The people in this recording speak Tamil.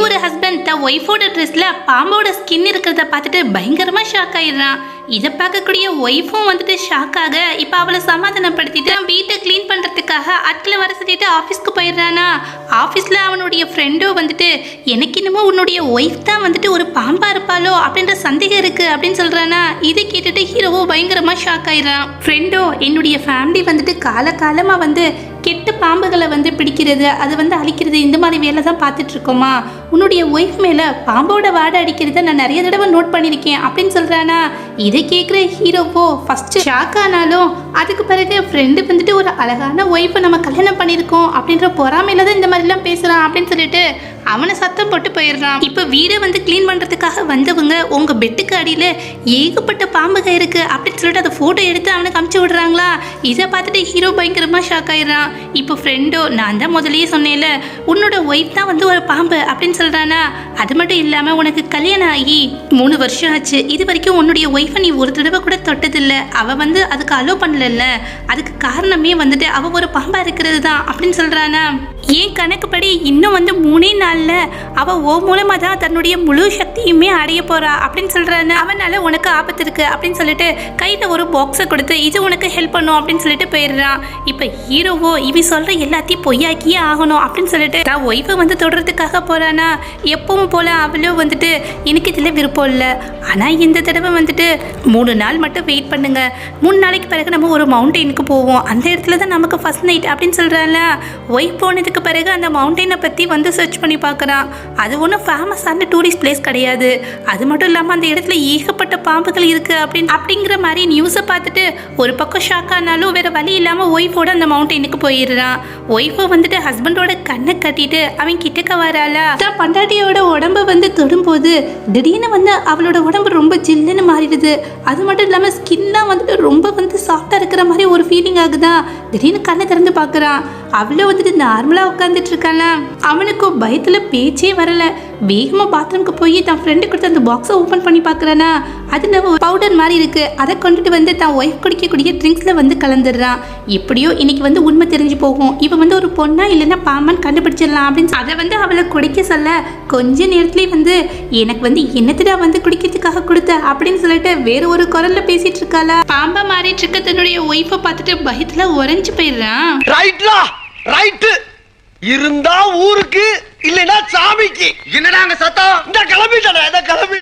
ஒரு ஹஸ்பண்ட் தன் ஒய்ஃபோட ட்ரெஸ்ல பாம்போட ஸ்கின் இருக்கிறத பார்த்துட்டு பயங்கரமா ஷாக் ஆயிடுறான். இதை பார்க்கக்கூடிய ஒய்ஃபும் வந்துட்டு ஷாக் ஆக இப்போ அவளை சமாதானப்படுத்திட்டு வீட்டை க்ளீன் பண்ணுறதுக்காக ஆட்களை வர சொல்லிட்டு ஆஃபீஸ்க்கு போயிடுறானா. ஆஃபீஸில் அவனுடைய ஃப்ரெண்டோ வந்துட்டு எனக்கு இன்னமும் உன்னுடைய ஒய்ஃப் தான் வந்துட்டு ஒரு பாம்பா இருப்பாளோ அப்படின்ற சந்தேகம் இருக்கு அப்படின்னு சொல்றானா. இதை கேட்டுட்டு ஹீரோவோ பயங்கரமா ஷாக் ஆயிடுறான். ஃப்ரெண்டோ என்னுடைய ஃபேமிலி வந்துட்டு காலகாலமாக வந்து கெட்ட பாம்புகளை வந்து பிடிக்கிறது, அது வந்து அழிக்கிறது, இந்த மாதிரி வேலை தான் பார்த்துட்டு இருக்கோமா. உன்னுடைய ஒய்ஃப் மேலே பாம்போட வாடை அடிக்கிறத நான் நிறைய தடவை நோட் பண்ணியிருக்கேன் அப்படின்னு சொல்கிறானா. இதை கேட்குற ஹீரோவோ ஃபஸ்ட்டு ஷாக் ஆனாலும் அதுக்கு பிறகு ஃப்ரெண்டு வந்துட்டு ஒரு அழகான ஒய்ஃபை நம்ம கல்யாணம் பண்ணியிருக்கோம் அப்படின்ற பொறாமையில தான் இந்த மாதிரிலாம் பேசுகிறான் அப்படின்னு சொல்லிட்டு அவனை சத்தம் போட்டு போயிடுறான். இப்போ வீடை வந்து க்ளீன் பண்ணுறதுக்காக வந்தவங்க உங்கள் பெட்டுக்கு அடியில் ஏகப்பட்ட பாம்புகள் இருக்குது அப்படின்னு சொல்லிட்டு அதை ஃபோட்டோ எடுத்து அவனுக்கு அமுச்சு விடுறாங்களா. இதை பார்த்துட்டு ஹீரோ பயங்கரமாக ஷாக் ஆயிடுறான். இப்போ ஃப்ரெண்டோ நான் தான் முதலையே சொன்னேன்ல உன்னோட ஒய்ஃப் தான் வந்து ஒரு பாம்பு அப்படின்னு சொல்கிறானா. அது மட்டும் இல்லாமல் உனக்கு கல்யாணம் ஆகி 3 வருஷம் ஆச்சு, இது வரைக்கும் உன்னுடைய ஒய்ஃபை நீ ஒரு தடவை கூட தொட்டதில்லை, அவள் வந்து அதுக்கு அலோவ் பண்ணல, அதுக்கு காரணமே வந்துட்டு அவள் ஒரு பாம்பாக இருக்கிறது தான் அப்படின்னு சொல்கிறானா. ஏன் கணக்குப்படி இன்னும் வந்து 3 நாளில் அவள் ஓ மூலமாக தான் தன்னுடைய முழு சக்தியுமே அடைய போகிறா அப்படின்னு சொல்கிறான்னு. அவனால் உனக்கு ஆபத்து இருக்குது அப்படின்னு சொல்லிட்டு கையில் ஒரு பாக்ஸை கொடுத்து இது உனக்கு ஹெல்ப் பண்ணும் அப்படின்னு சொல்லிட்டு போயிடுறான். இப்போ ஹீரோவோ இவ சொல்கிற எல்லாத்தையும் பொய்யாக்கியே ஆகணும் அப்படின்னு சொல்லிட்டு தான் ஒய்ஃபை வந்து தொடர்றதுக்காக போகிறானா. எப்பவும் போல் அவளும் வந்துட்டு எனக்கு இதில் விருப்பம் இல்லை, ஆனால் இந்த தடவை வந்துட்டு 3 நாள் மட்டும் வெயிட் பண்ணுங்க, 3 நாளைக்கு பிறகு நம்ம ஒரு மவுண்டெயினுக்கு போவோம், அந்த இடத்துல தான் நமக்கு ஃபர்ஸ்ட் நைட் அப்படின்னு சொல்கிறான்ல. ஒய்ஃப் போனதுக்கு பிறகு அந்த மவுண்டெயினை பற்றி வந்து சர்ச் பண்ணி பார்க்குறான். அது ஒன்றும் ஃபேமஸான டூரிஸ்ட் பிளேஸ் கிடையாது, அது மட்டும் இல்லாமல் அந்த இடத்துல ஏகப்பட்ட பாம்புகள் இருக்குது அப்படிங்கிற மாதிரி நியூஸை பார்த்துட்டு ஒரு பக்கம் ஷாக் ஆனாலும் வேறு வழி இல்லாமல் ஒய்ஃபோட அந்த மவுண்டெயினுக்கு போயிடுறான். ஒய்ஃபை வந்துட்டு ஹஸ்பண்டோட கண்ணை கட்டிட்டு அவன் கிட்டக்க வராளா. தான் பண்டாட்டியோட உடம்பை வந்து தொடும்போது திடீர்னு வந்து அவளோட உடம்பு ரொம்ப ஜில்லுன்னு மாறிடுது. அது மட்டும் இல்லாமல் ஸ்கின்லாம் வந்துட்டு ரொம்ப வந்து சாஃப்டாக இருக்கிற மாதிரி ஒரு ஃபீலிங் ஆகுதான். திடீர்னு கண்ணை திறந்து பார்க்குறான். அவளை வந்துட்டு நார்மலாக உட்காந்துட்டு இருக்காள. அவனுக்கும் பயத்தில் பேச்சே வரல. வேகமாக பாத்ரூம்க்கு போய் தான் ஃப்ரெண்டு கொடுத்து அந்த பாக்ஸை ஓப்பன் பண்ணி பார்க்குறானா. அதில் பவுடர் மாதிரி இருக்குது, அதை கொண்டுட்டு வந்து தான் ஒய்ஃப் குடிக்கக்கூடிய ட்ரிங்க்ஸில் வந்து கலந்துடுறான். எப்படியோ இன்னைக்கு வந்து உண்மை தெரிஞ்சு போகும், இப்போ வந்து ஒரு பொண்ணா இல்லைன்னா பாம்பான்னு கண்டுபிடிச்சிடலாம் அப்படின்னு அதை வந்து அவளை குடிக்க சொல்ல கொஞ்ச நேரத்துலேயே வந்து எனக்கு வந்து என்னத்திடா வந்து குடிக்கிறதுக்காக கொடுத்த அப்படின்னு சொல்லிட்டு வேற ஒரு குரல்ல பேசிட்டு இருக்காளா. பாம்பா மாறிட்டு இருக்க தன்னுடைய ஒய்ஃபை பார்த்துட்டு பயத்தில் உறைஞ்சு போயிடுறான். ரைட்டு இருந்தா ஊருக்கு இல்லைன்னா சாமிக்கு. என்னடா அங்க சத்தம்? இந்த கிளம்பிட்டா கிளம்பி